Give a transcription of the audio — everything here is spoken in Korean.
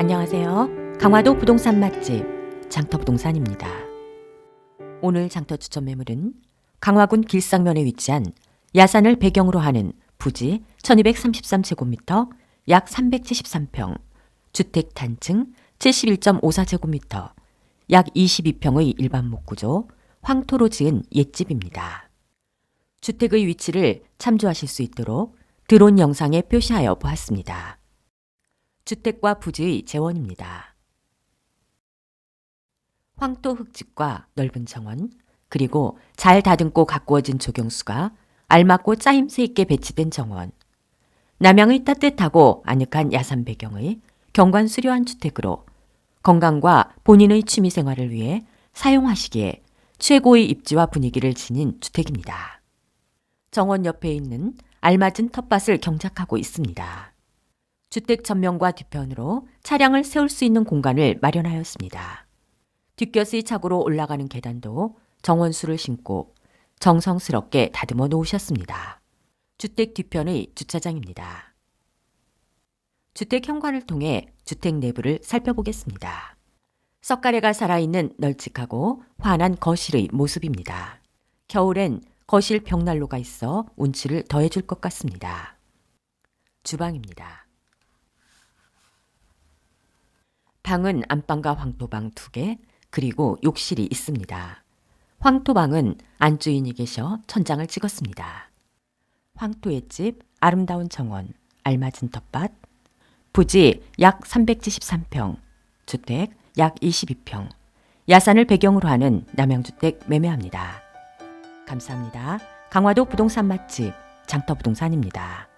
안녕하세요. 강화도 부동산 맛집 장터부동산입니다. 오늘 장터 추천 매물은 강화군 길상면에 위치한 야산을 배경으로 하는 부지 1233제곱미터 약 373평, 주택 단층 71.54제곱미터, 약 22평의 일반 목구조, 황토로 지은 옛집입니다. 주택의 위치를 참조하실 수 있도록 드론 영상에 표시하여 보았습니다. 주택과 부지의 재원입니다. 황토 흙집과 넓은 정원, 그리고 잘 다듬고 가꾸어진 조경수가 알맞고 짜임새 있게 배치된 정원, 남향의 따뜻하고 아늑한 야산 배경의 경관 수려한 주택으로 건강과 본인의 취미 생활을 위해 사용하시기에 최고의 입지와 분위기를 지닌 주택입니다. 정원 옆에 있는 알맞은 텃밭을 경작하고 있습니다. 주택 전면과 뒤편으로 차량을 세울 수 있는 공간을 마련하였습니다. 뒷곁의 차고로 올라가는 계단도 정원수를 심고 정성스럽게 다듬어 놓으셨습니다. 주택 뒤편의 주차장입니다. 주택 현관을 통해 주택 내부를 살펴보겠습니다. 석가래가 살아있는 널찍하고 환한 거실의 모습입니다. 겨울엔 거실 벽난로가 있어 운치를 더해줄 것 같습니다. 주방입니다. 방은 안방과 황토방 2개, 그리고 욕실이 있습니다. 황토방은 안주인이 계셔 천장을 찍었습니다. 황토의 집, 아름다운 정원, 알맞은 텃밭, 부지 약 373평, 주택 약 22평, 야산을 배경으로 하는 남양주택 매매합니다. 감사합니다. 강화도 부동산 맛집 장터부동산입니다.